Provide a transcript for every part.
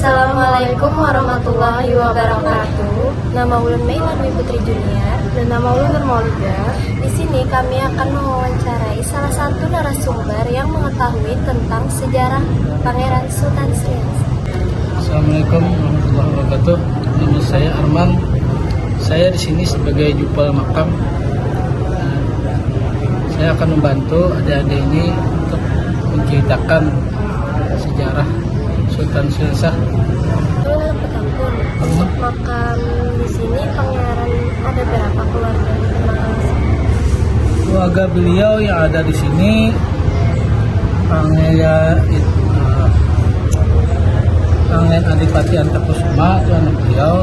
Assalamualaikum warahmatullahi wabarakatuh. Nama ulun Meila Dwi Putri Junior dan nama ulun Nur Maulida. Di sini kami akan mewawancarai salah satu narasumber yang mengetahui tentang sejarah Pangeran Sultan Sriasa. Assalamualaikum warahmatullahi wabarakatuh. Nama saya Arman. Saya di sini sebagai jupal makam. Saya akan membantu adik-adik ini untuk menceritakan sejarah Sultan Sriasa. Untuk makam di sini pangeran ada berapa keluarga di makam? Keluarga beliau yang ada di sini Pangeran Adipati Antakusuma itu anak beliau,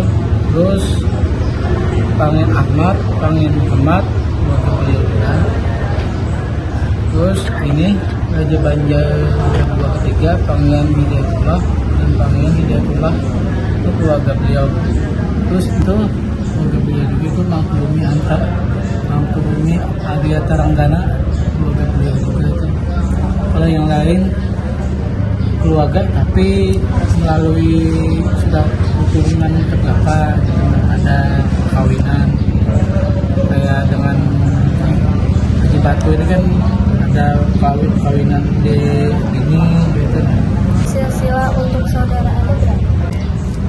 terus Pangeran Ahmad, Pangeran Muhammad keluarga beliau juga. Terus ini Raja Banjar kedua ketiga Pangeran Hidayatullah dan Pangeran Hidayatullah itu keluarga beliau. Terus itu keluarga beliau juga itu Mangkubumi Adiata Ranggana keluarga beliau juga itu. Kalau yang lain keluarga tapi melalui sudah hubungan keberapa dengan ada kawinan kayak dengan Haji Batu ini kan ada kawinan di ini gitu. Silsilah untuk saudara ada berapa?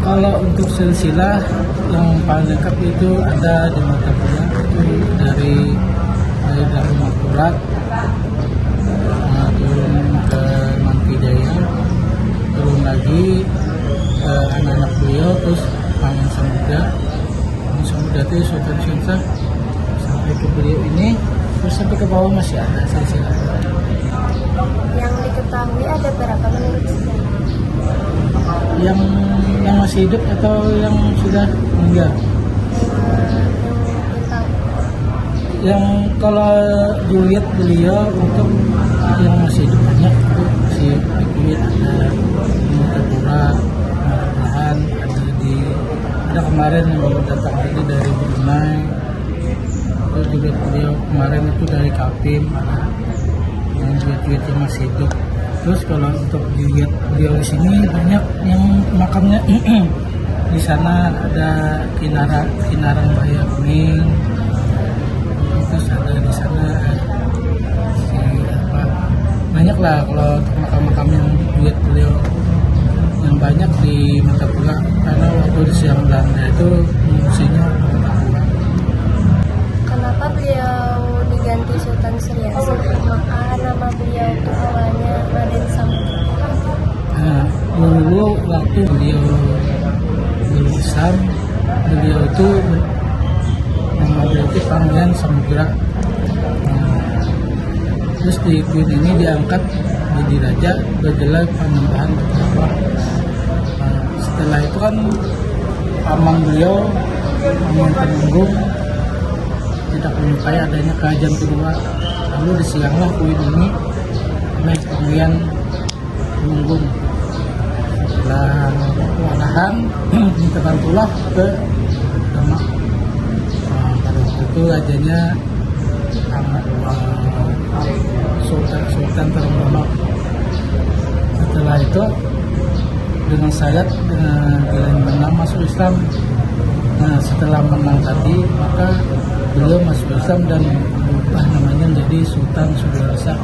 Kalau untuk silsilah yang paling lengkap itu ada di Matapura itu dari Makurat turun ke Mangkijaya, turun lagi ke anak-anak beliau, terus Pangeran Samudra itu Sultan Sriasa sampai ke beliau ini, terus sampai ke bawah masih ada silsilah. Yang diketahui ada berapa menurut sejarah? Yang masih hidup atau yang sudah meninggal? Yang kalau dilihat beliau untuk yang masih hidup banyak itu masih dilihat ada di Matapura, Marabahan, ada kemarin yang baru datang lagi dari Brunei, terus juga beliau kemarin itu dari Kapim, ada yang duit yang masih hidup. Terus kalau untuk dilihat beliau di sini banyak yang makamnya di sana ada Kinarang Bayaming, terus ada di sana banyak lah. Kalau untuk makam-makam yang dilihat beliau yang banyak di Matapura karena waktu di siang Belanda itu fungsinya Matapura. Kenapa beliau diganti Sultan Sriasa? Maka nama beliau itu awalnya Raden Samudra. Nah, dulu waktu beliau Islam, beliau itu nama beliau itu Pangeran Samudra. Terus di Queen ini diangkat menjadi raja bergelar Panembahan Betapa. Setelah itu kan paman beliau, Paman Temenggung, tidak menyukai adanya kerajaan kedua, lalu disianglah Queen ini oleh Pangeran Temenggung. Setelah kewalahan minta bantulah ke Demak. Pada waktu itu rajanya Sultan Terdemak. Setelah itu dengan syarat dengan menang masuk Islam. Nah, setelah menang tadi maka beliau masuk Islam dan berubah namanya menjadi Sultan Sudirasa.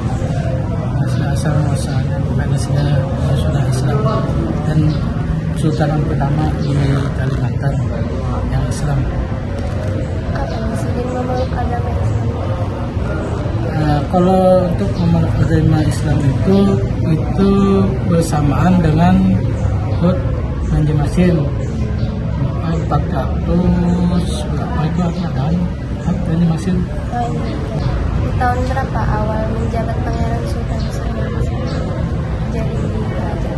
Asal muasalnya karena sudah Islam dan Sultan yang pertama di Kalimantan yang Islam. Katanya sering memeluk agama Islam. Nah, kalau untuk memeluk agama Islam itu bersamaan dengan Hud Banjarmasin 400 berapa itu ada Hud Banjarmasin. Di tahun berapa awal menjabat Pangeran Sultan Sriasa jadi raja?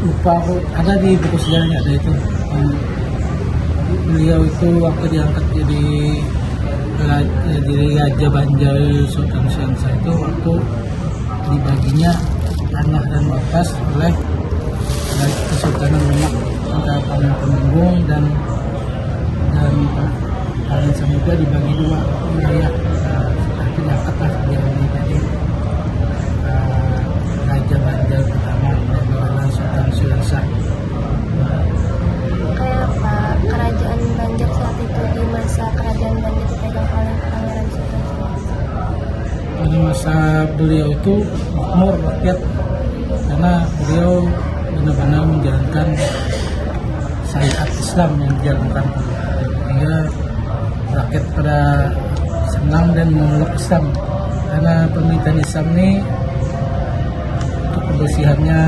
Lupa aku, ada di buku sejarahnya ada itu beliau itu waktu diangkat jadi Raja Banjar Sultan Syahsa itu waktu dibaginya tanah dan bekas oleh Kesultanan Demak antara Pamengpening dan Paman Samudra dibagi dua wilayah. Tapi diangkat lah dia menjadi Raja Banjar pertama dan adalah Sultan Syahsa. Kayak apa kerajaan Banjar saat itu di masa kerajaan Banjar dipegang oleh Pangeran Sultan Syahsa? Pada masa beliau itu makmur rakyat karena beliau benar-benar menjalankan syariat Islam yang dijalankan sehingga rakyat pada senang dan memeluk Islam karena pemerintahan Islam ini untuk kebersihannya,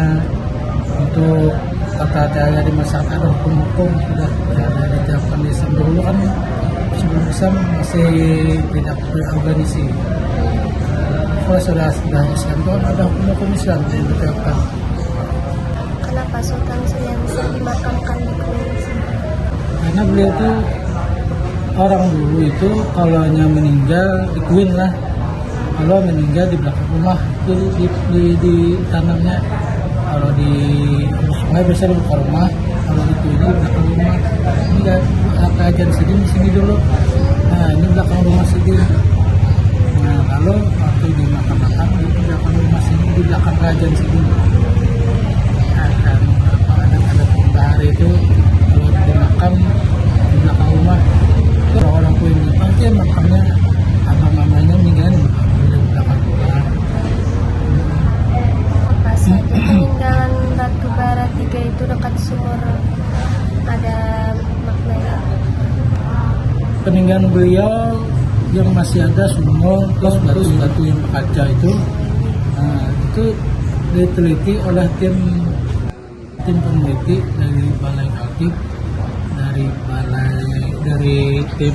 untuk tata cara di masyarakat dan hukum-hukum sudah ada diterapkan di Islam. Dulu kan sebelum Islam masih tidak berorganisasi. Kalau sudah Islam itu ada hukum-hukum Islam yang diterapkan. Kenapa Sultan Syahsa dimakamkan di Kuil sini? Karena beliau itu orang dulu itu kalau hanya meninggal di Kuil lah, kalau meninggal di belakang rumah di tanamnya. Kalau di sungai biasa di belakang rumah, kalau di Kuil di belakang rumah. Ini kerajaan sini di sini dulu. Nah ini belakang rumah sini. Nah kalau waktu di makam di belakang rumah sini, di belakang kerajaan sini. Ada pembahari itu kalau di makam di belakang rumah orang Kuil pasti makamnya abang mamanya meninggal di belakang rumah. Apa saja peninggalan batu bara 3 itu dekat sumur ada maknanya? Peninggalan beliau yang masih ada sumur terus batu yang berkaca itu, nah, itu diteliti oleh tim peneliti dari Balai Aktif, dari tim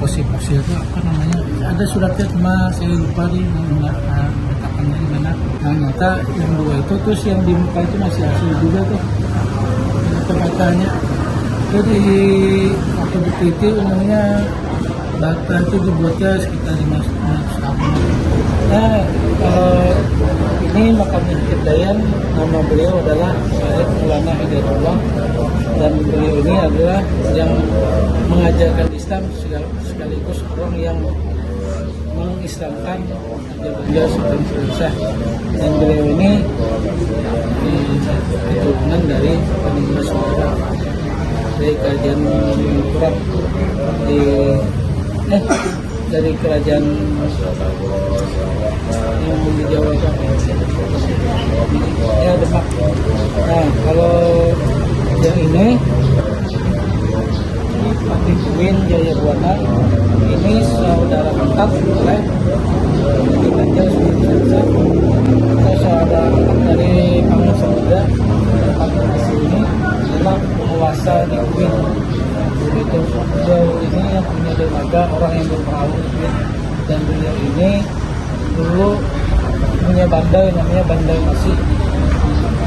fosil itu apa namanya, ada suratnya cuma saya lupa nih letakkannya di mana. Nah ternyata yang dua itu terus yang di muka itu masih asli juga tuh bata-batanya. Jadi waktu diteliti umumnya bata itu dibuatnya sekitar 500 tahun. Nah ini makamnya Syekh Dayan, nama beliau adalah Syekh Maulana Hidayatullah, dan beliau ini adalah yang mengajarkan Islam sekaligus orang yang mengislamkan Raja Sultan Syahsa. Dan beliau ini keturunan dari peninggalan saudara dari kerajaan Kurab dari kerajaan yang di Jawa itu ya Demak. Nah kalau yang ini Patih Queen Jayabuana ini saudara angkat oleh Raja Sultan Syahsa atau saudara angkat dari Paman Samudra. Patih ini adalah penguasa di Queen. Itu beliau ini yang punya dermaga, orang yang berperahu, dan beliau ini dulu punya bandar namanya Bandar Masih.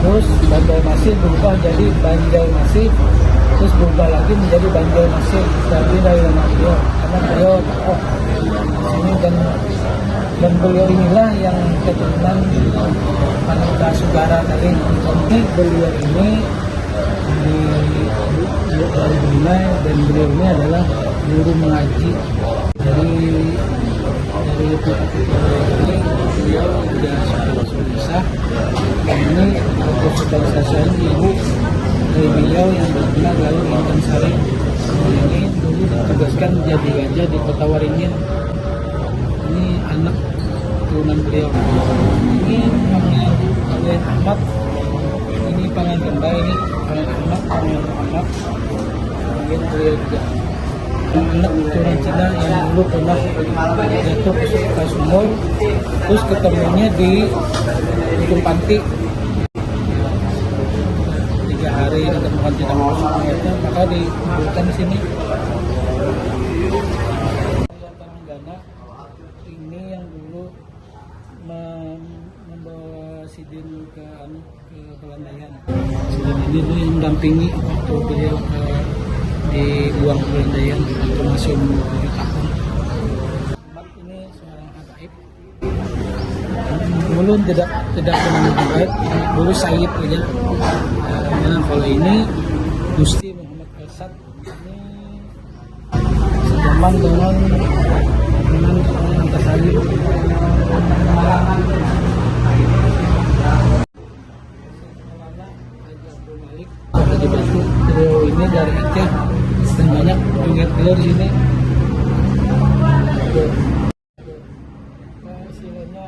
Terus Bandar Masih berubah jadi Banjar Masih, terus berubah lagi menjadi Banjar Masih. Tapi dari nama beliau karena beliau tokoh sini, dan beliau inilah yang keturunan Panangka Sugara tadi. Jadi beliau ini dari Brunei, dan beliau ini adalah guru mengaji dari itu. Ini beliau sudah susah. Ini Sultan Syahsa ini ibu dari beliau yang bernama Galuh Intan Sari. Ini dulu ditugaskan jadi raja di Kota Waringin. Ini anak turunan beliau. Ini namanya Pangeran Ahmad. Ini Pangeran Gembay, ini Pangeran Ahmad. Mungkin beliau juga anak turunan Cina yang dulu pernah jatuh ke sumur, terus ketemunya di Gunung Panti. 3 hari ditemukan tidak masuk mayatnya, maka dikuburkan di sini. Telanggana ini yang dulu membawa Sidin ke Pelandaian. Sidin ini tuh yang mendampingi waktu beliau dibuang ke Pelandaian itu masih umur 7 tahun. Ahmad ini seorang habaib. Dulu tidak pernah habaib, dulu Sayyid aja. Nah, kalau ini Gusti Muhammad Esat ini sejaman dengan Antasari. Haji Batu beliau ini dari Aceh dan banyak ingat beliau di sini. Istilahnya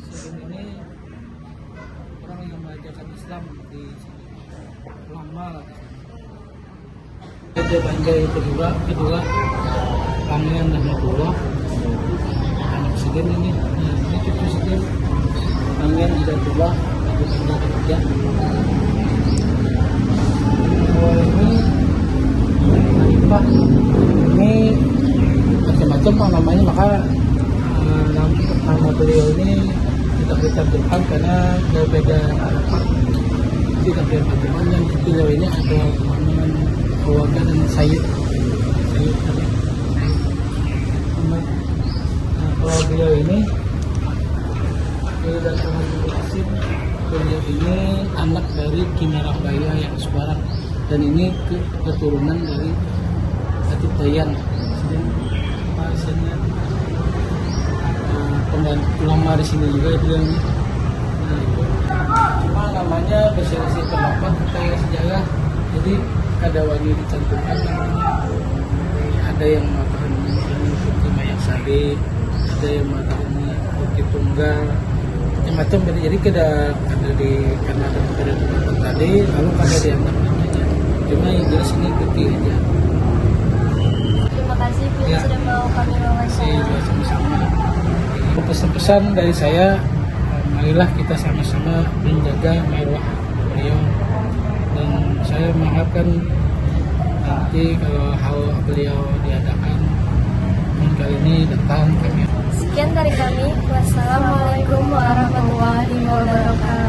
Sidin ini orang yang mengajarkan Islam di sini lama lah. Ada Banjai kedua Pangeran Rahmatullah anak Sidin ini, ini cucu Sidin Pangeran Hidayatullah Abu Banda ketiga. Ini macam-macam namanya, maka nama beliau ini kita Tuhan karena berbeda tidak beda teman yang beliau ini ada teman keluarga dan Sayyid. Kalau beliau ini dari Tuhan Asim, beliau ini anak dari Kimarah Baya yang sebarang, dan ini keturunan dari Hatib Dayan. Bahasanya pembantu ulama di sini juga beliau ini. Nah, itu cuma namanya berselisih pendapat kayak sejarah, jadi ada wajib dicantumkan namanya. Ada yang mengatakan ini Bukti Mayak Sari, ada yang mengatakan ini Bukti Tunggal, macam-macam. Jadi ada di karena ada pendapat tadi, lalu ada yang namanya. Cuma yang jelas ini Bukti aja. Terima kasih Beliau sudah mau kami wawancara. Sama-sama. Pesan-pesan dari saya, marilah kita sama-sama menjaga marwah beliau, dan saya mengharapkan nanti kalau hal beliau diadakan kali ini datang kami. Sekian dari kami. Wassalamualaikum warahmatullahi wabarakatuh.